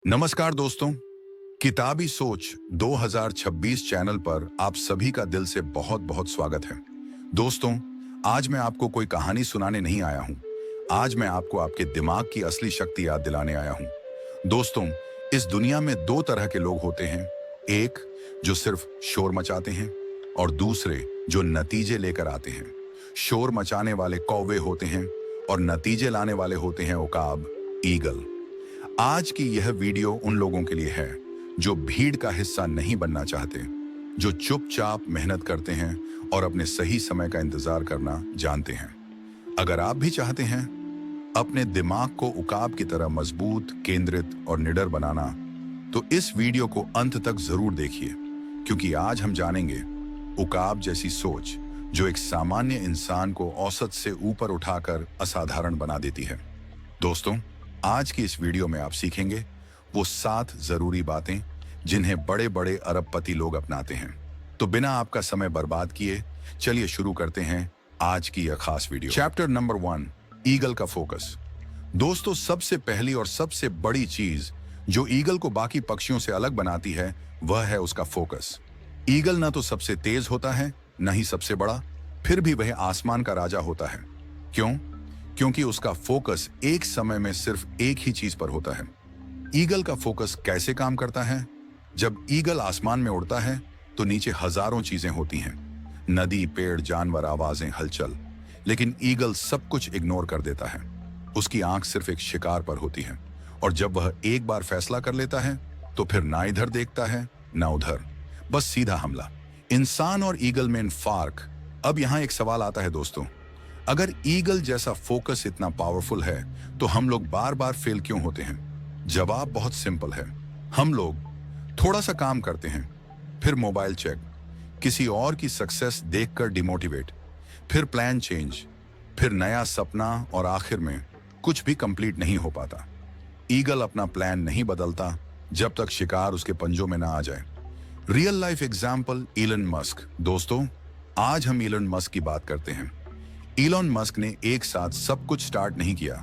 नमस्कार दोस्तों। किताबी सोच 2026 चैनल पर आप सभी का दिल से बहुत बहुत स्वागत है। दोस्तों, आज मैं आपको कोई कहानी सुनाने नहीं आया हूं। आज मैं आपको आपके दिमाग की असली शक्ति याद दिलाने आया हूं। दोस्तों, इस दुनिया में दो तरह के लोग होते हैं। एक जो सिर्फ शोर मचाते हैं और दूसरे जो नतीजे लेकर आते हैं। शोर मचाने वाले कौवे होते हैं और नतीजे लाने वाले होते हैं उकाब, ईगल। आज की यह वीडियो उन लोगों के लिए है जो भीड़ का हिस्सा नहीं बनना चाहते, जो चुपचाप मेहनत करते हैं और अपने सही समय का इंतजार करना जानते हैं। अगर आप भी चाहते हैं अपने दिमाग को उकाब की तरह मजबूत, केंद्रित और निडर बनाना, तो इस वीडियो को अंत तक जरूर देखिए, क्योंकि आज हम जानेंगे उकाब जैसी सोच जो एक सामान्य इंसान को औसत से ऊपर उठाकर असाधारण बना देती है। दोस्तों, आज की इस वीडियो में आप सीखेंगे वो 7 जरूरी बातें जिन्हें बड़े बड़े अरबपति लोग अपनाते हैं। तो बिना आपका समय बर्बाद किए चलिए शुरू करते हैं आज की यह खास वीडियो। चैप्टर नंबर 1, ईगल का फोकस। दोस्तों, सबसे पहली और सबसे बड़ी चीज जो ईगल को बाकी पक्षियों से अलग बनाती है वह है उसका फोकस। ईगल ना तो सबसे तेज होता है, न ही सबसे बड़ा, फिर भी वह आसमान का राजा होता है। क्यों? क्योंकि उसका फोकस एक समय में सिर्फ एक ही चीज पर होता है। ईगल का फोकस कैसे काम करता है? जब ईगल आसमान में उड़ता है तो नीचे हजारों चीजें होती हैं, नदी, पेड़, जानवर, आवाजें, हलचल। लेकिन ईगल सब कुछ इग्नोर कर देता है। उसकी आंख सिर्फ एक शिकार पर होती है, और जब वह एक बार फैसला कर लेता है तो फिर ना इधर देखता है ना उधर, बस सीधा हमला। इंसान और ईगल में फर्क। अब यहां एक सवाल आता है दोस्तों, अगर ईगल जैसा फोकस इतना पावरफुल है तो हम लोग बार बार फेल क्यों होते हैं? जवाब बहुत सिंपल है। हम लोग थोड़ा सा काम करते हैं, फिर मोबाइल चेक, किसी और की सक्सेस देखकर डिमोटिवेट, फिर प्लान चेंज, फिर नया सपना, और आखिर में कुछ भी कंप्लीट नहीं हो पाता। ईगल अपना प्लान नहीं बदलता जब तक शिकार उसके पंजों में ना आ जाए। Real life example, Elon Musk. दोस्तों, आज हम इलन मस्क की बात करते हैं। इलॉन मस्क ने एक साथ सब कुछ स्टार्ट नहीं किया।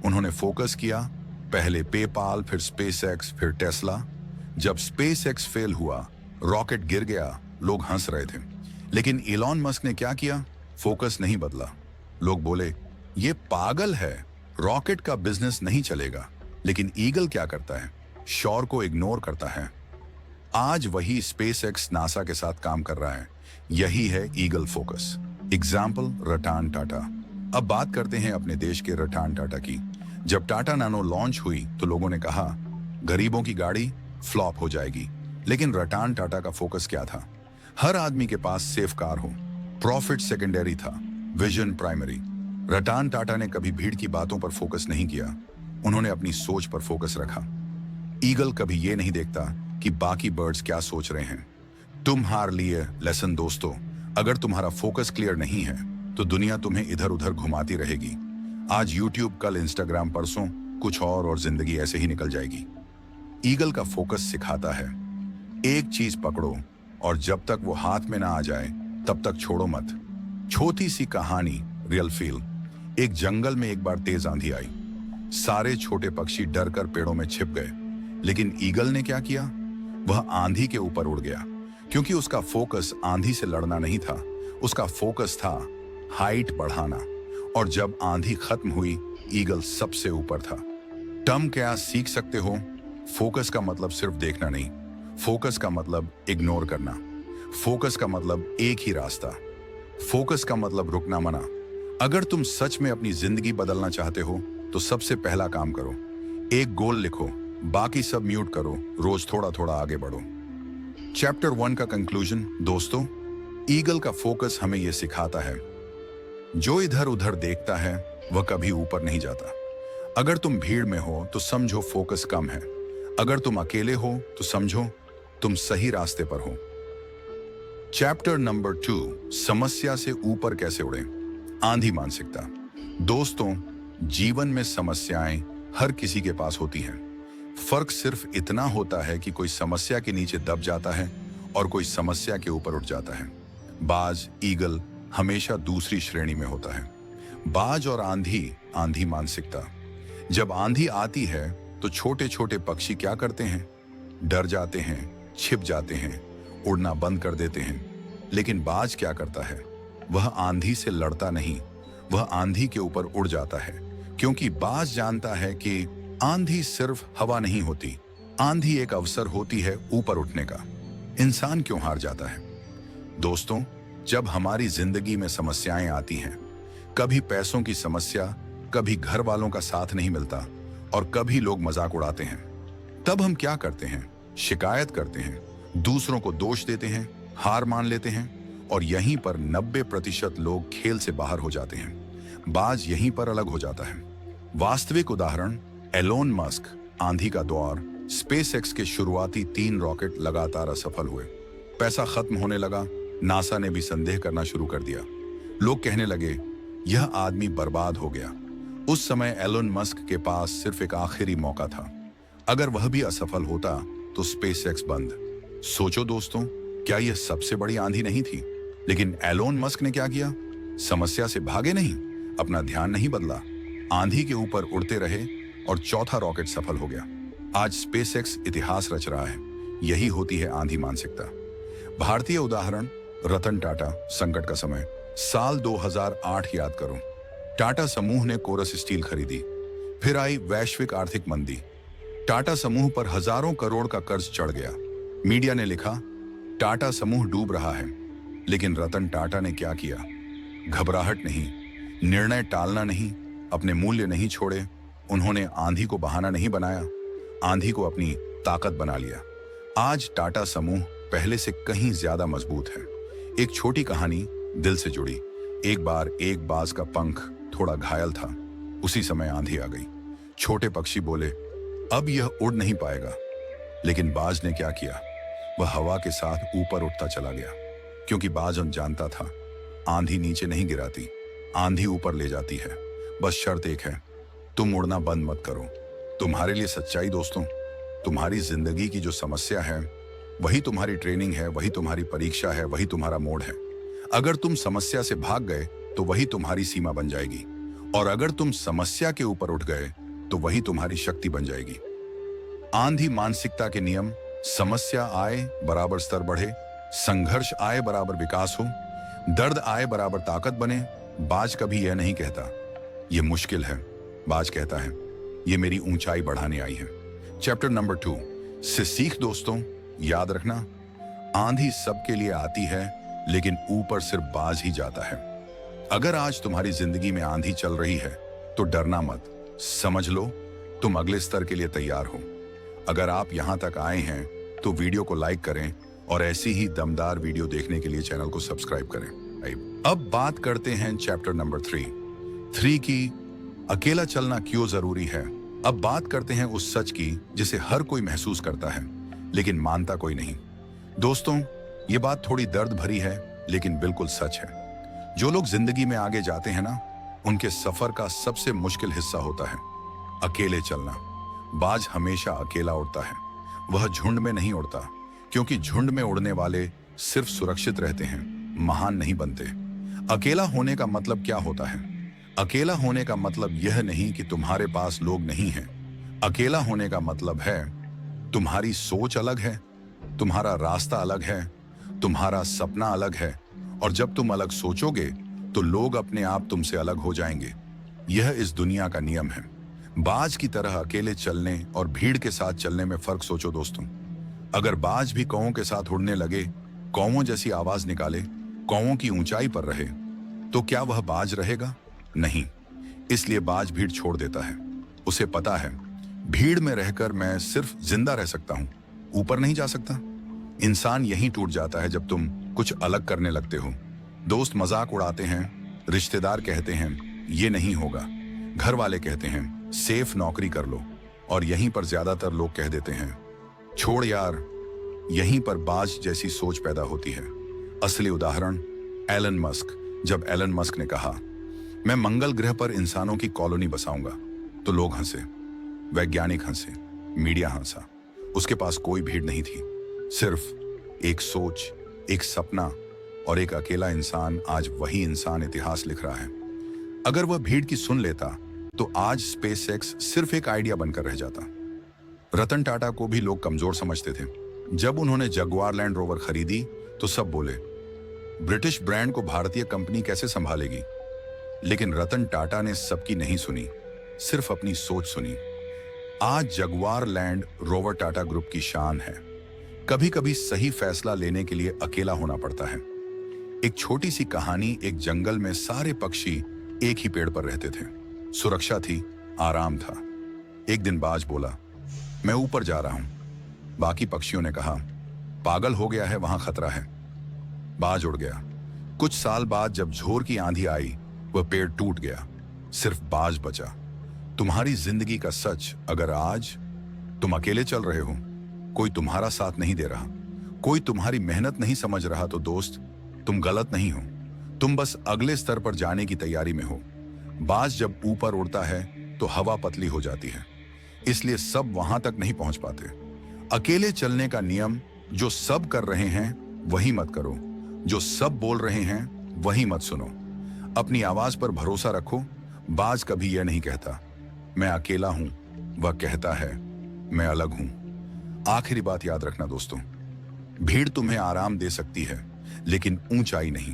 उन्होंने फोकस किया, पहले पेपाल, फिर स्पेसएक्स, फिर टेस्ला। जब स्पेसएक्स फेल हुआ, रॉकेट गिर गया, लोग हंस रहे थे। लेकिन इलॉन मस्क ने क्या किया? फोकस नहीं बदला। लोग बोले ये पागल है, रॉकेट का बिजनेस नहीं चलेगा। लेकिन ईगल क्या करता है? शोर को इग्नोर करता है। आज वही स्पेसएक्स नासा के साथ काम कर रहा है। यही है eagle focus. Example, Ratan Tata. अब बात करते हैं अपने देश के रतन टाटा की। जब टाटा नैनो लॉन्च हुई तो लोगों ने कहा गरीबों की गाड़ी फ्लॉप हो जाएगी। लेकिन रतन टाटा का फोकस क्या था? हर आदमी के पास सेफ कार हो। प्रॉफिट सेकेंडरी था, विजन प्राइमरी। रतन टाटा ने कभी भीड़ की बातों पर फोकस नहीं किया, उन्होंने अपनी सोच पर फोकस रखा। ईगल कभी ये नहीं देखता कि बाकी बर्ड्स क्या सोच रहे हैं। तुम्हारे लिए लेसन दोस्तों, अगर तुम्हारा फोकस क्लियर नहीं है तो दुनिया तुम्हें इधर उधर घुमाती रहेगी। आज यूट्यूब, कल इंस्टाग्राम, परसों कुछ और जिंदगी ऐसे ही निकल जाएगी। ईगल का फोकस सिखाता है एक चीज पकड़ो और जब तक वो हाथ में ना आ जाए तब तक छोड़ो मत। छोटी सी कहानी, रियल फील। एक जंगल में एक बार तेज आंधी आई। सारे छोटे पक्षी डर कर पेड़ों में छिप गए। लेकिन ईगल ने क्या किया? वह आंधी के ऊपर उड़ गया, क्योंकि उसका फोकस आंधी से लड़ना नहीं था, उसका फोकस था हाइट बढ़ाना। और जब आंधी खत्म हुई, ईगल सबसे ऊपर था। तुम क्या सीख सकते हो? फोकस का मतलब सिर्फ देखना नहीं, फोकस का मतलब इग्नोर करना, फोकस का मतलब एक ही रास्ता, फोकस का मतलब रुकना मना। अगर तुम सच में अपनी जिंदगी बदलना चाहते हो तो सबसे पहला काम करो, एक गोल लिखो, बाकी सब म्यूट करो, रोज थोड़ा थोड़ा आगे बढ़ो। चैप्टर 1 का कंक्लूजन। दोस्तों, ईगल का फोकस हमें यह सिखाता है जो इधर उधर देखता है वह कभी ऊपर नहीं जाता। अगर तुम भीड़ में हो तो समझो फोकस कम है, अगर तुम अकेले हो तो समझो तुम सही रास्ते पर हो। चैप्टर नंबर 2, समस्या से ऊपर कैसे उड़े। आंधी मानसिकता। दोस्तों, जीवन में समस्याएं हर किसी के पास होती हैं। फर्क सिर्फ इतना होता है कि कोई समस्या के नीचे दब जाता है और कोई समस्या के ऊपर उठ जाता है। बाज, ईगल हमेशा दूसरी श्रेणी में होता है। बाज और आंधी, आंधी मानसिकता। जब आंधी आती है तो छोटे छोटे पक्षी क्या करते हैं? डर जाते हैं, छिप जाते हैं, उड़ना बंद कर देते हैं। लेकिन बाज क्या करता है? वह आंधी से लड़ता नहीं, वह आंधी के ऊपर उड़ जाता है, क्योंकि बाज जानता है कि आंधी सिर्फ हवा नहीं होती, आंधी एक अवसर होती है ऊपर उठने का। इंसान क्यों हार जाता है? दोस्तों, जब हमारी जिंदगी में समस्याएं आती हैं, कभी पैसों की समस्या, कभी घर वालों का साथ नहीं मिलता और कभी लोग मजाक उड़ाते हैं, तब हम क्या करते हैं? शिकायत करते हैं, दूसरों को दोष देते हैं, हार मान लेते हैं और यहीं पर 90% लोग खेल से बाहर हो जाते हैं। बाज यहीं पर अलग हो जाता है। वास्तविक उदाहरण एलोन मस्क। आंधी का दौर। स्पेसएक्स के शुरुआती 3 रॉकेट लगातार असफल हुए। पैसा खत्म होने लगा। नासा ने भी संदेह करना शुरू कर दिया। लोग कहने लगे, यह आदमी बर्बाद हो गया। उस समय एलोन मस्क के पास सिर्फ एक आखिरी मौका था। अगर वह भी असफल होता तो स्पेसएक्स बंद। सोचो दोस्तों, क्या यह सबसे बड़ी आंधी नहीं थी? लेकिन एलोन मस्क ने क्या किया? समस्या से भागे नहीं, अपना ध्यान नहीं बदला, आंधी के ऊपर उड़ते रहे और चौथा रॉकेट सफल हो गया। आज स्पेसएक्स इतिहास रच रहा है। यही होती है आंधी मानसिकता। भारतीय उदाहरण रतन टाटा। संकट का समय साल 2008 याद करो। टाटा समूह ने कोरस स्टील खरीदी। फिर आई वैश्विक आर्थिक मंदी। टाटा समूह पर हजारों करोड़ का कर्ज चढ़ गया। मीडिया ने लिखा, टाटा समूह डूब रहा है। लेकिन रतन टाटा ने क्या किया? घबराहट नहीं, निर्णय टालना नहीं, अपने मूल्य नहीं छोड़े। उन्होंने आंधी को बहाना नहीं बनाया, आंधी को अपनी ताकत बना लिया। आज टाटा समूह पहले से कहीं ज्यादा मजबूत है। एक छोटी कहानी दिल से जुड़ी। एक बार एक बाज का पंख थोड़ा घायल था। उसी समय आंधी आ गई। छोटे पक्षी बोले, अब यह उड़ नहीं पाएगा। लेकिन बाज ने क्या किया? वह हवा के साथ ऊपर उठता चला गया, क्योंकि बाज जानता था आंधी नीचे नहीं गिराती, आंधी ऊपर ले जाती है। बस शर्त एक है, तुम उड़ना बंद मत करो। तुम्हारे लिए सच्चाई दोस्तों, तुम्हारी जिंदगी की जो समस्या है वही तुम्हारी ट्रेनिंग है, वही तुम्हारी परीक्षा है, वही तुम्हारा मोड़ है। अगर तुम समस्या से भाग गए तो वही तुम्हारी सीमा बन जाएगी, और अगर तुम समस्या के ऊपर उठ गए तो वही तुम्हारी शक्ति बन जाएगी। आंधी मानसिकता के नियम। समस्या आए बराबर स्तर बढ़े, संघर्ष आए बराबर विकास हो, दर्द आए बराबर ताकत बने। बाज कभी यह नहीं कहता यह मुश्किल है। बाज कहता है, यह मेरी ऊंचाई बढ़ाने आई है। चैप्टर नंबर 2 से सीख। दोस्तों, याद रखना, आंधी सबके लिए आती है, लेकिन ऊपर सिर्फ बाज ही जाता है। अगर आज तुम्हारी जिंदगी में आंधी चल रही है तो डरना मत। समझ लो, तुम अगले स्तर के लिए तैयार हो। अगर आप यहां तक आए हैं तो वीडियो को लाइक करें और ऐसी ही दमदार वीडियो देखने के लिए चैनल को सब्सक्राइब करें। अब बात करते हैं चैप्टर नंबर 3 की, अकेला चलना क्यों जरूरी है। अब बात करते हैं उस सच की जिसे हर कोई महसूस करता है लेकिन मानता कोई नहीं। दोस्तों, ये बात थोड़ी दर्द भरी है लेकिन बिल्कुल सच है। जो लोग जिंदगी में आगे जाते हैं ना, उनके सफर का सबसे मुश्किल हिस्सा होता है अकेले चलना। बाज हमेशा अकेला उड़ता है, वह झुंड में नहीं उड़ता, क्योंकि झुंड में उड़ने वाले सिर्फ सुरक्षित रहते हैं, महान नहीं बनते। अकेला होने का मतलब क्या होता है? अकेला होने का मतलब यह नहीं कि तुम्हारे पास लोग नहीं हैं। अकेला होने का मतलब है तुम्हारी सोच अलग है, तुम्हारा रास्ता अलग है, तुम्हारा सपना अलग है, और जब तुम अलग सोचोगे तो लोग अपने आप तुमसे अलग हो जाएंगे। यह इस दुनिया का नियम है। बाज की तरह अकेले चलने और भीड़ के साथ चलने में फर्क सोचो दोस्तों। अगर बाज भी कौवों के साथ उड़ने लगे, कौवों जैसी आवाज निकाले, कौवों की ऊंचाई पर रहे, तो क्या वह बाज रहेगा? नहीं। इसलिए बाज भीड़ छोड़ देता है। उसे पता है, भीड़ में रहकर मैं सिर्फ जिंदा रह सकता हूं, ऊपर नहीं जा सकता। इंसान यहीं टूट जाता है जब तुम कुछ अलग करने लगते हो। दोस्त मजाक उड़ाते हैं, रिश्तेदार कहते हैं ये नहीं होगा, घर वाले कहते हैं सेफ नौकरी कर लो, और यहीं पर ज्यादातर लोग कह देते हैं छोड़ यार। यहीं पर बाज जैसी सोच पैदा होती है। असली उदाहरण एलन मस्क। जब एलन मस्क ने कहा मैं मंगल ग्रह पर इंसानों की कॉलोनी बसाऊंगा, तो लोग हंसे, वैज्ञानिक हंसे, मीडिया हंसा। उसके पास कोई भीड़ नहीं थी, सिर्फ एक सोच, एक सपना और एक अकेला इंसान। आज वही इंसान इतिहास लिख रहा है। अगर वह भीड़ की सुन लेता तो आज स्पेसएक्स सिर्फ एक आइडिया बनकर रह जाता। रतन टाटा को भी लोग कमजोर समझते थे। जब उन्होंने जगुआर लैंड रोवर खरीदी तो सब बोले, ब्रिटिश ब्रांड को भारतीय कंपनी कैसे संभालेगी। लेकिन रतन टाटा ने सबकी नहीं सुनी, सिर्फ अपनी सोच सुनी। आज Jaguar land rover Tata group की शान है। कभी कभी सही फैसला लेने के लिए अकेला होना पड़ता है। एक छोटी सी कहानी। एक जंगल में सारे पक्षी एक ही पेड़ पर रहते थे। सुरक्षा थी, आराम था। एक दिन बाज बोला, मैं ऊपर जा रहा हूं। बाकी पक्षियों ने कहा, पागल हो गया है, वहां खतरा है। बाज उड़ गया। कुछ साल बाद जब झोर की आंधी आई, वह पेड़ टूट गया, सिर्फ बाज बचा। तुम्हारी जिंदगी का सच, अगर आज तुम अकेले चल रहे हो, कोई तुम्हारा साथ नहीं दे रहा, कोई तुम्हारी मेहनत नहीं समझ रहा, तो दोस्त तुम गलत नहीं हो। तुम बस अगले स्तर पर जाने की तैयारी में हो। बाज जब ऊपर उड़ता है तो हवा पतली हो जाती है, इसलिए सब वहां तक नहीं पहुंच पाते। अकेले चलने का नियम, जो सब कर रहे हैं वही मत करो, जो सब बोल रहे हैं वही मत सुनो। अपनी आवाज पर भरोसा रखो। बाज कभी यह नहीं कहता मैं अकेला हूं, वह कहता है मैं अलग हूं। आखिरी बात याद रखना दोस्तों, भीड़ तुम्हें आराम दे सकती है लेकिन ऊंचाई नहीं।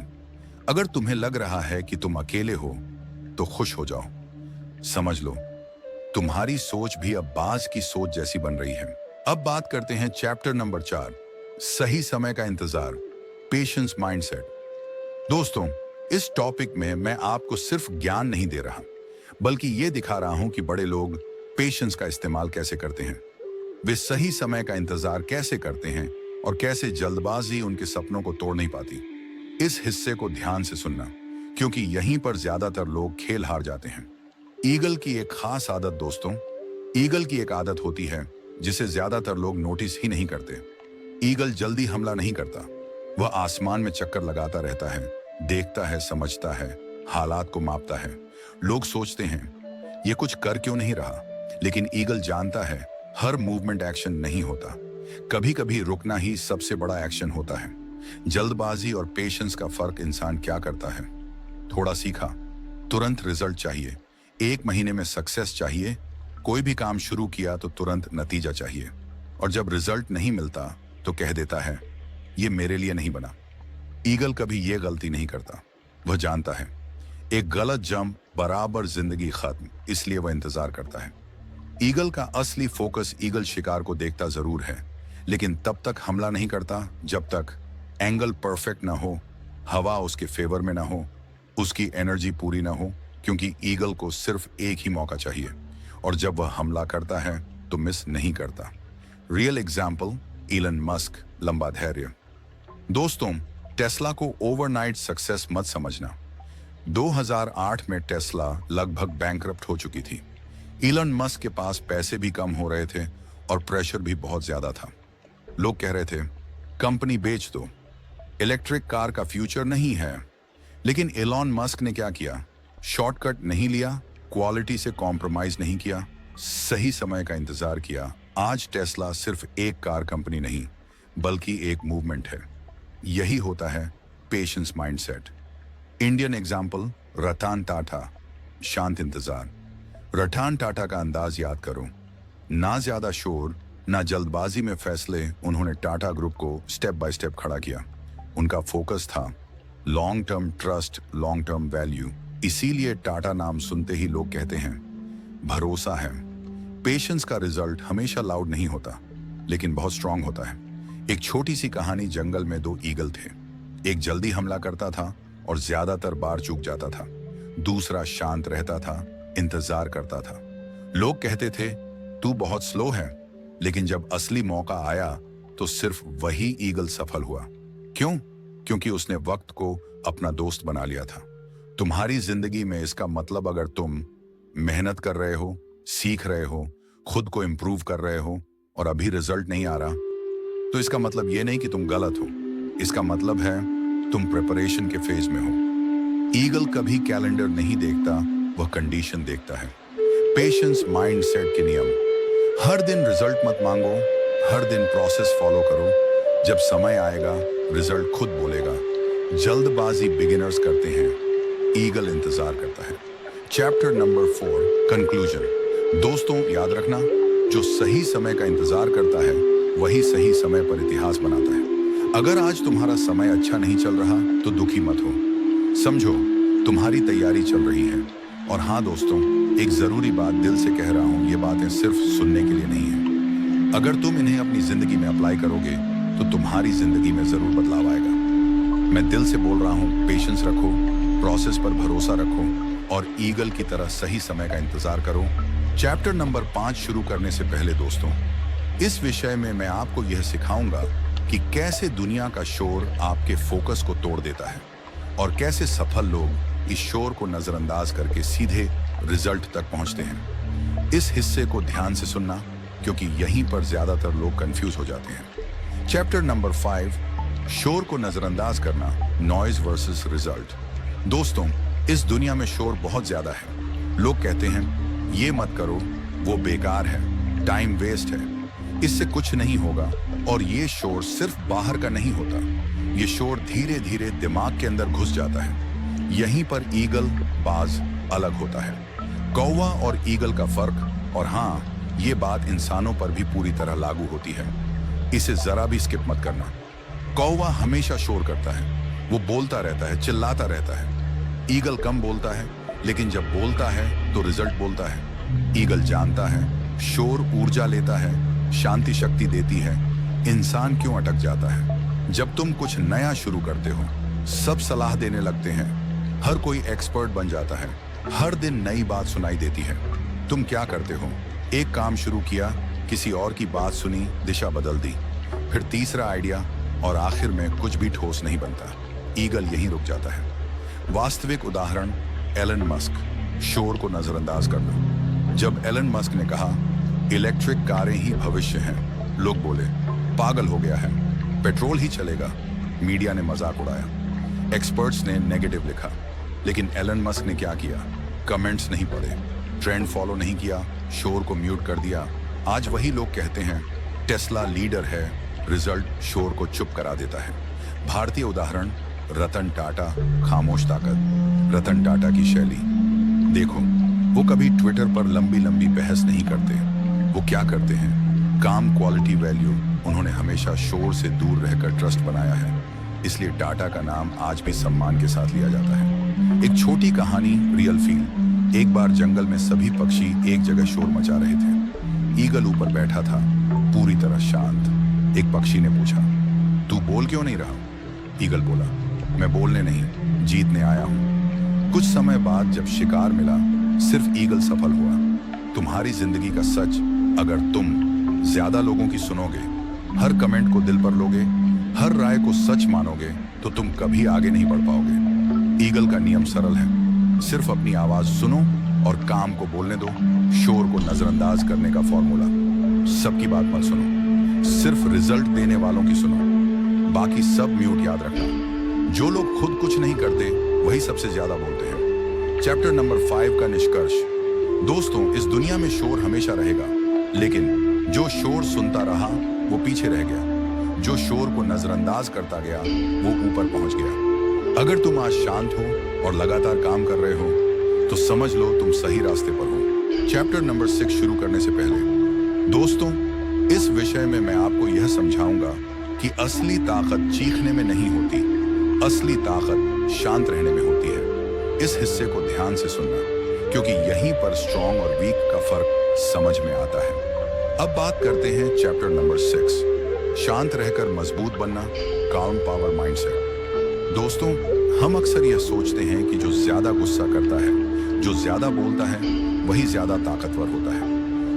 अगर तुम्हें लग रहा है कि तुम अकेले हो तो खुश हो जाओ। समझ लो, तुम्हारी सोच भी अब बाज की सोच जैसी बन रही है। अब बात करते हैं चैप्टर नंबर 4, सही समय का इंतजार, पेशेंस माइंडसेट। दोस्तों, इस टॉपिक में मैं आपको सिर्फ ज्ञान नहीं दे रहा, बल्कि यह दिखा रहा हूं कि बड़े लोग पेशेंस का इस्तेमाल कैसे करते हैं। वे सही समय का इंतजार कैसे करते हैं और कैसे जल्दबाजी उनके सपनों को तोड़ नहीं पाती। इस हिस्से को ध्यान से सुनना, क्योंकि यहीं पर ज्यादातर लोग खेल हार जाते हैं। ईगल की एक खास आदत दोस्तों, ईगल की एक आदत होती है जिसे ज्यादातर लोग नोटिस ही नहीं करते। ईगल जल्दी हमला नहीं करता। वह आसमान में चक्कर लगाता रहता है, देखता है, समझता है, हालात को मापता है। लोग सोचते हैं ये कुछ कर क्यों नहीं रहा, लेकिन ईगल जानता है हर मूवमेंट एक्शन नहीं होता। कभी कभी रुकना ही सबसे बड़ा एक्शन होता है। जल्दबाजी और पेशेंस का फर्क इंसान क्या करता है। थोड़ा सीखा, तुरंत रिजल्ट चाहिए। 1 महीने में सक्सेस चाहिए। कोई भी काम शुरू किया तो तुरंत नतीजा चाहिए, और जब रिजल्ट नहीं मिलता तो कह देता है ये मेरे लिए नहीं बना। ईगल कभी ये गलती नहीं करता। वह जानता है एक गलत जंप बराबर जिंदगी खत्म, इसलिए वह इंतजार करता है। ईगल का असली फोकस, ईगल शिकार को देखता जरूर है, लेकिन तब तक हमला नहीं करता जब तक एंगल परफेक्ट ना हो, हवा उसके फेवर में ना हो, उसकी एनर्जी पूरी ना हो, क्योंकि ईगल को सिर्फ एक ही मौका चाहिए, और जब वह हमला करता है तो मिस नहीं करता। रियल एग्जाम्पल, इलन मस्क, लंबा धैर्य। दोस्तों, टेस्ला को ओवरनाइट सक्सेस मत समझना। 2008 में टेस्ला लगभग बैंकरप्ट हो चुकी थी। इलन मस्क के पास पैसे भी कम हो रहे थे और प्रेशर भी बहुत ज्यादा था। लोग कह रहे थे कंपनी बेच दो, इलेक्ट्रिक कार का फ्यूचर नहीं है। लेकिन एलॉन मस्क ने क्या किया? शॉर्टकट नहीं लिया, क्वालिटी से कॉम्प्रोमाइज नहीं किया, सही समय का इंतजार किया। आज टेस्ला सिर्फ एक कार कंपनी नहीं, बल्कि एक मूवमेंट है। यही होता है patience mindset. Indian example, Ratan Tata, शांत इंतजार। रतन टाटा का अंदाज याद करो, ना ज्यादा शोर, ना जल्दबाजी में फैसले। उन्होंने टाटा ग्रुप को स्टेप बाय स्टेप खड़ा किया। उनका फोकस था long term trust, long term value. इसीलिए टाटा नाम सुनते ही लोग कहते हैं भरोसा है। पेशेंस का रिजल्ट हमेशा लाउड नहीं होता, लेकिन बहुत स्ट्रांग होता है। एक छोटी सी कहानी, जंगल में 2 ईगल थे। एक जल्दी हमला करता था और ज्यादातर बार चूक जाता था। दूसरा शांत रहता था, इंतजार करता था। लोग कहते थे तू बहुत स्लो है, लेकिन जब असली मौका आया तो सिर्फ वही ईगल सफल हुआ। क्यों? क्योंकि उसने वक्त को अपना दोस्त बना लिया था। तुम्हारी जिंदगी में इसका मतलब, अगर तुम मेहनत कर रहे हो, सीख रहे हो, खुद को इंप्रूव कर रहे हो और अभी रिजल्ट नहीं आ रहा, तो इसका मतलब यह नहीं कि तुम गलत हो। इसका मतलब है तुम प्रिपरेशन के फेज में हो। ईगल कभी कैलेंडर नहीं देखता, वह कंडीशन देखता है। पेशेंस माइंडसेट के नियम, हर दिन रिजल्ट मत मांगो, हर दिन प्रोसेस फॉलो करो। जब समय आएगा रिजल्ट खुद बोलेगा। जल्दबाजी बिगिनर्स करते हैं, ईगल इंतजार करता है। Chapter number 4, conclusion. दोस्तों, याद रखना, जो सही समय का इंतजार करता है वही सही समय पर इतिहास बनाता है। अगर आज तुम्हारा समय अच्छा नहीं चल रहा तो दुखी मत हो। समझो, तुम्हारी तैयारी चल रही है। और हाँ दोस्तों, एक जरूरी बात दिल से कह रहा हूँ, ये बातें सिर्फ सुनने के लिए नहीं है। अगर तुम इन्हें अपनी जिंदगी में अप्लाई करोगे तो तुम्हारी जिंदगी में जरूर बदलाव आएगा। मैं दिल से बोल रहा हूँ, पेशेंस रखो, प्रोसेस पर भरोसा रखो और ईगल की तरह सही समय का इंतजार करो। चैप्टर नंबर 5 शुरू करने से पहले दोस्तों, इस विषय में मैं आपको यह सिखाऊंगा कि कैसे दुनिया का शोर आपके फोकस को तोड़ देता है और कैसे सफल लोग इस शोर को नजरअंदाज करके सीधे रिजल्ट तक पहुंचते हैं। इस हिस्से को ध्यान से सुनना, क्योंकि यहीं पर ज्यादातर लोग कंफ्यूज हो जाते हैं। चैप्टर नंबर 5, शोर को नजरअंदाज करना, नॉइज वर्सेस रिजल्ट। दोस्तों, इस दुनिया में शोर बहुत ज्यादा है। लोग कहते हैं ये मत करो, वो बेकार है, टाइम वेस्ट है, इससे कुछ नहीं होगा। और ये शोर सिर्फ बाहर का नहीं होता, ये शोर धीरे धीरे दिमाग के अंदर घुस जाता है। यहीं पर ईगल बाज अलग होता है। कौवा और ईगल का फर्क, और हाँ, ये बात इंसानों पर भी पूरी तरह लागू होती है। इसे जरा भी स्किप मत करना। कौवा हमेशा शोर करता है, वो बोलता रहता है, चिल्लाता रहता है। ईगल कम बोलता है, लेकिन जब बोलता है तो रिजल्ट बोलता है। ईगल जानता है शोर ऊर्जा लेता है, शांति शक्ति देती है। इंसान क्यों अटक जाता है? जब तुम कुछ नया शुरू करते हो, सब सलाह देने लगते हैं, हर कोई एक्सपर्ट बन जाता है, हर दिन नई बात सुनाई देती है। तुम क्या करते हो? एक काम शुरू किया, किसी और की बात सुनी, दिशा बदल दी, फिर तीसरा आइडिया, और आखिर में कुछ भी ठोस नहीं बनता। ईगल यहीं रुक जाता है। वास्तविक उदाहरण एलन मस्क, शोर को नजरअंदाज करना। जब एलन मस्क ने कहा इलेक्ट्रिक कारें ही भविष्य हैं, लोग बोले पागल हो गया है, पेट्रोल ही चलेगा। मीडिया ने मजाक उड़ाया, एक्सपर्ट्स ने नेगेटिव लिखा, लेकिन एलन मस्क ने क्या किया? कमेंट्स नहीं पढ़े, ट्रेंड फॉलो नहीं किया, शोर को म्यूट कर दिया। आज वही लोग कहते हैं टेस्ला लीडर है, रिजल्ट शोर को चुप करा देता है। भारतीय उदाहरण रतन टाटा, खामोश ताकत। रतन टाटा की शैली देखो, वो कभी ट्विटर पर लंबी लंबी बहस नहीं करते। वो क्या करते हैं? काम, क्वालिटी, वैल्यू। उन्होंने हमेशा शोर से दूर रहकर ट्रस्ट बनाया है, इसलिए टाटा का नाम आज भी सम्मान के साथ लिया जाता है। एक छोटी कहानी, रियल फील। एक बार जंगल में सभी पक्षी एक जगह शोर मचा रहे थे। ईगल ऊपर बैठा था, पूरी तरह शांत। एक पक्षी ने पूछा, तू बोल क्यों नहीं रहा? ईगल बोला, मैं बोलने नहीं, जीतने आया हूं। कुछ समय बाद जब शिकार मिला, सिर्फ ईगल सफल हुआ। तुम्हारी जिंदगी का सच, अगर तुम ज्यादा लोगों की सुनोगे, हर कमेंट को दिल पर लोगे, हर राय को सच मानोगे, तो तुम कभी आगे नहीं बढ़ पाओगे। ईगल का नियम सरल है, सिर्फ अपनी आवाज सुनो और काम को बोलने दो। शोर को नजरअंदाज करने का फॉर्मूला, सबकी बात मत सुनो, सिर्फ रिजल्ट देने वालों की सुनो, बाकी सब म्यूट। याद रखना, जो लोग खुद कुछ नहीं करते वही सबसे ज्यादा बोलते हैं। चैप्टर नंबर 5 का निष्कर्ष। दोस्तों, इस दुनिया में शोर हमेशा रहेगा, लेकिन जो शोर सुनता रहा वो पीछे रह गया, जो शोर को नजरअंदाज करता गया वो ऊपर पहुंच गया। अगर तुम आज शांत हो और लगातार काम कर रहे हो तो समझ लो तुम सही रास्ते पर हो। चैप्टर नंबर 6 शुरू करने से पहले दोस्तों, इस विषय में मैं आपको यह समझाऊंगा कि असली ताकत चीखने में नहीं होती, असली ताकत शांत रहने में होती है। इस हिस्से को ध्यान से सुनना, क्योंकि यहीं पर स्ट्रॉन्ग और वीक का फर्क समझ में आता है। अब बात करते हैं चैप्टर नंबर 6, शांत रहकर मजबूत बनना, काल्म पावर माइंडसेट। दोस्तों, हम अक्सर यह सोचते हैं कि जो ज्यादा गुस्सा करता है, जो ज्यादा बोलता है, वही ज्यादा ताकतवर होता है।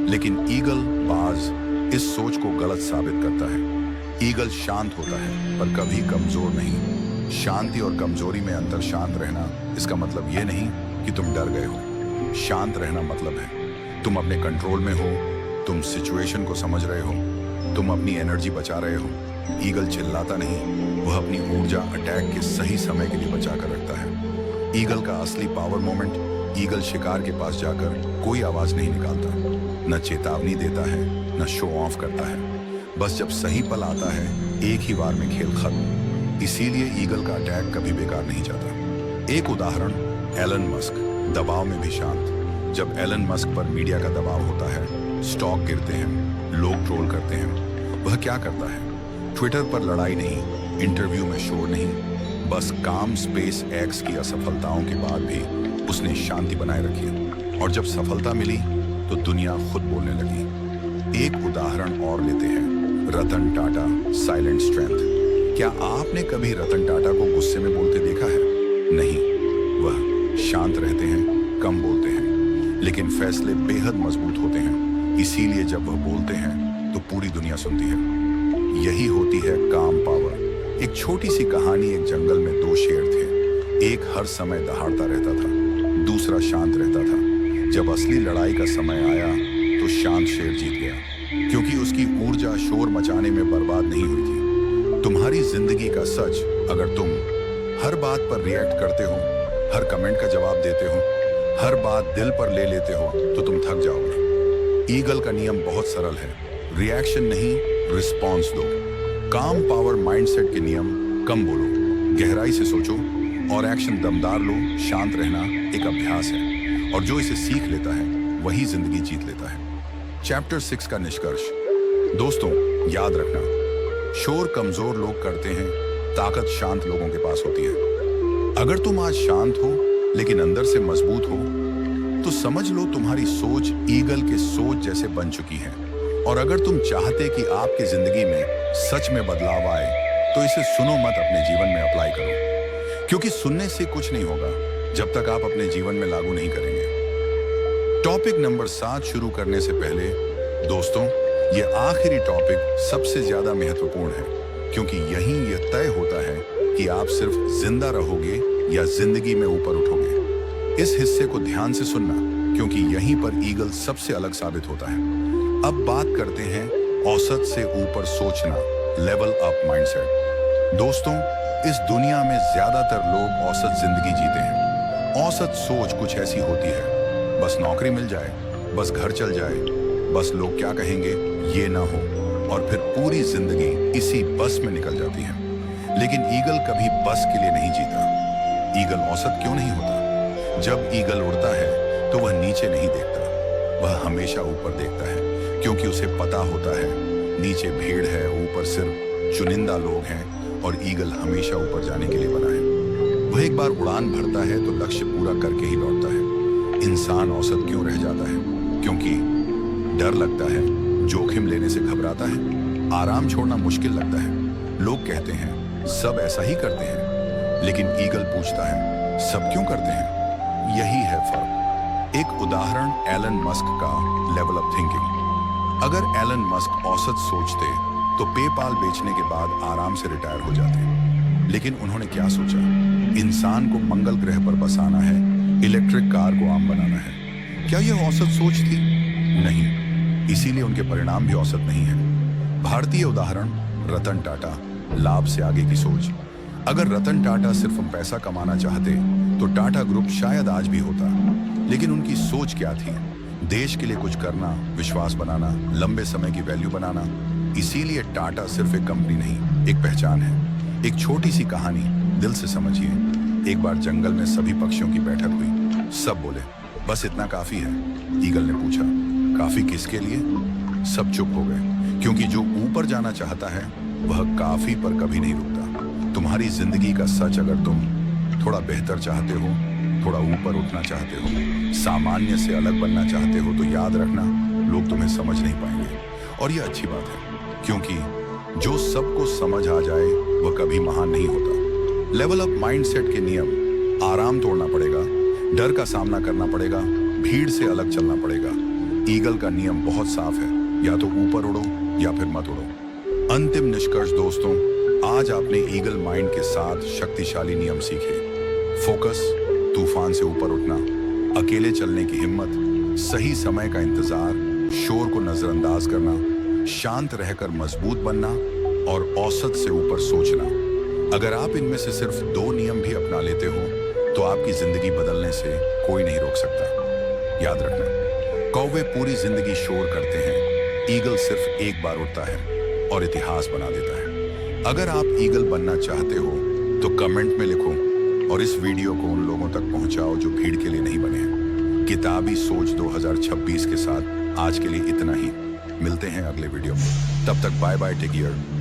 लेकिन ईगल बाज इस सोच को गलत साबित करता है। ईगल शांत होता है पर कभी कमजोर नहीं। शांति और कमजोरी में अंतर। शांत रहना इसका मतलब ये नहीं कि तुम डर गए हो। शांत रहना मतलब है तुम अपने कंट्रोल में हो, तुम सिचुएशन को समझ रहे हो, तुम अपनी एनर्जी बचा रहे हो। ईगल चिल्लाता नहीं, वह अपनी ऊर्जा अटैक के सही समय के लिए बचा कर रखता है। ईगल का असली पावर मोमेंट, ईगल शिकार के पास जाकर कोई आवाज नहीं निकालता, न चेतावनी देता है, न शो ऑफ करता है। बस जब सही पल आता है, एक ही बार में खेल खत्म। इसीलिए ईगल का अटैक कभी बेकार नहीं जाता। एक उदाहरण, एलन मस्क, दबाव में भी शांत। जब एलन मस्क पर मीडिया का दबाव होता है स्टॉक गिरते हैं, लोग ट्रोल करते हैं। वह क्या करता है? ट्विटर पर लड़ाई नहीं, इंटरव्यू में शोर नहीं, बस काम स्पेस एक्स की असफलताओं के बाद भी उसने शांति बनाए रखी। और जब सफलता मिली तो दुनिया खुद बोलने लगी। एक उदाहरण और लेते हैं, रतन टाटा, साइलेंट स्ट्रेंथ। क्या आपने कभी रतन टाटा को गुस्से में बोलते देखा है? नहीं, वह शांत रहते हैं, कम बोलते हैं, लेकिन फैसले बेहद मजबूत होते हैं। इसीलिए जब वह बोलते हैं तो पूरी दुनिया सुनती है। यही होती है काम पावर। एक छोटी सी कहानी। एक जंगल में दो शेर थे। एक हर समय दहाड़ता रहता था, दूसरा शांत रहता था। जब असली लड़ाई का समय आया तो शांत शेर जीत गया, क्योंकि उसकी ऊर्जा शोर मचाने में बर्बाद नहीं हुई थी। तुम्हारी जिंदगी का सच, अगर तुम हर बात पर रिएक्ट करते हो, हर कमेंट का जवाब देते हो, हर बात दिल पर ले लेते हो, तो तुम थक जाओगे। ईगल का नियम बहुत सरल है, रिएक्शन नहीं, रिस्पॉन्स दो। काम पावर माइंडसेट के नियम, कम बोलो, गहराई से सोचो और एक्शन दमदार लो। शांत रहना एक अभ्यास है, और जो इसे सीख लेता है वही जिंदगी जीत लेता है। चैप्टर 6 का निष्कर्ष। दोस्तों, याद रखना, शोर कमजोर लोग करते हैं, ताकत शांत लोगों के पास होती है। अगर तुम आज शांत हो लेकिन अंदर से मजबूत हो, तो समझ लो तुम्हारी सोच ईगल के सोच जैसे बन चुकी है। और अगर तुम चाहते कि आपकी जिंदगी में सच में बदलाव आए, तो इसे सुनो मत, अपने जीवन में अप्लाई करो। क्योंकि सुनने से कुछ नहीं होगा जब तक आप अपने जीवन में लागू नहीं करेंगे। टॉपिक नंबर 7 शुरू करने से पहले दोस्तों, ये आखिरी टॉपिक सबसे ज्यादा महत्वपूर्ण है, क्योंकि यहीं यह तय होता है कि आप सिर्फ जिंदा रहोगे या जिंदगी में ऊपर उठोगे। इस हिस्से को ध्यान से सुनना, क्योंकि यहीं पर ईगल सबसे अलग साबित होता है। अब बात करते हैं औसत से ऊपर सोचना, लेवल अप माइंडसेट। दोस्तों, इस दुनिया में ज्यादातर लोग औसत जिंदगी जीते हैं। औसत सोच कुछ ऐसी होती है, बस नौकरी मिल जाए, बस घर चल जाए, बस लोग क्या कहेंगे ये ना हो, और फिर पूरी जिंदगी इसी बस में निकल जाती है। लेकिन ईगल कभी बस के लिए नहीं जीता। ईगल औसत क्यों नहीं होता? जब ईगल उड़ता है तो वह नीचे नहीं देखता, वह हमेशा ऊपर देखता है, क्योंकि उसे पता होता है नीचे भीड़ है, ऊपर सिर्फ चुनिंदा लोग हैं, और ईगल हमेशा ऊपर जाने के लिए बना है। वह एक बार उड़ान भरता है तो लक्ष्य पूरा करके ही लौटता है। इंसान औसत क्यों रह जाता है? क्योंकि डर लगता है, जोखिम लेने से घबराता है, आराम छोड़ना मुश्किल लगता है। लोग कहते हैं सब ऐसा ही करते हैं, लेकिन ईगल पूछता है सब क्यों करते हैं? यही है फर्क। एक उदाहरण एलन मस्क का, लेवल अप थिंकिंग। अगर एलन मस्क औसत सोचते तो पेपाल बेचने के बाद आराम से रिटायर हो जाते। लेकिन उन्होंने क्या सोचा? इंसान को मंगल ग्रह पर बसाना है, इलेक्ट्रिक कार को आम बनाना है। क्या यह औसत सोच थी? नहीं, इसीलिए उनके परिणाम भी औसत नहीं है। भारतीय उदाहरण रतन टाटा, लाभ से आगे की सोच। अगर रतन टाटा सिर्फ पैसा कमाना चाहते तो टाटा ग्रुप शायद आज भी होता, लेकिन उनकी सोच क्या थी? देश के लिए कुछ करना, विश्वास बनाना, लंबे समय की वैल्यू बनाना। इसीलिए टाटा सिर्फ एक कंपनी नहीं, एक पहचान है। एक छोटी सी कहानी, दिल से समझिए। एक बार जंगल में सभी पक्षियों की बैठक हुई। सब बोले बस इतना काफी है। ईगल ने पूछा काफी किसके लिए? सब चुप हो गए, क्योंकि जो ऊपर जाना चाहता है वह काफी पर कभी नहीं रुकता। तुम्हारी जिंदगी का सच, अगर तुम थोड़ा बेहतर चाहते हो, थोड़ा ऊपर उठना चाहते हो, सामान्य से अलग बनना चाहते हो, तो याद रखना लोग तुम्हें समझ नहीं पाएंगे। और यह अच्छी बात है, क्योंकि जो सबको समझ आ जाए वह कभी महान नहीं होता। लेवल अप माइंडसेट के नियम, आराम तोड़ना पड़ेगा, डर का सामना करना पड़ेगा, भीड़ से अलग चलना पड़ेगा। ईगल का नियम बहुत साफ है, या तो ऊपर उड़ो या फिर मत उड़ो। अंतिम निष्कर्ष दोस्तों, आज आपने ईगल माइंड के साथ शक्तिशाली नियम सीखे। फोकस, तूफान से ऊपर उठना, अकेले चलने की हिम्मत, सही समय का इंतजार, शोर को नजरअंदाज करना, शांत रहकर मजबूत बनना और औसत से ऊपर सोचना। अगर आप इनमें से सिर्फ 2 नियम भी अपना लेते हो तो आपकी जिंदगी बदलने से कोई नहीं रोक सकता। याद रखना, कौवे पूरी जिंदगी शोर करते हैं, ईगल सिर्फ एक बार उड़ता है और इतिहास बना देता है। अगर आप ईगल बनना चाहते हो तो कमेंट में लिखो और इस वीडियो को उन लोगों तक पहुंचाओ जो भीड़ के लिए नहीं बने हैं। किताबी सोच 2026 के साथ आज के लिए इतना ही। मिलते हैं अगले वीडियो में। तब तक बाय बाय, टेक केयर।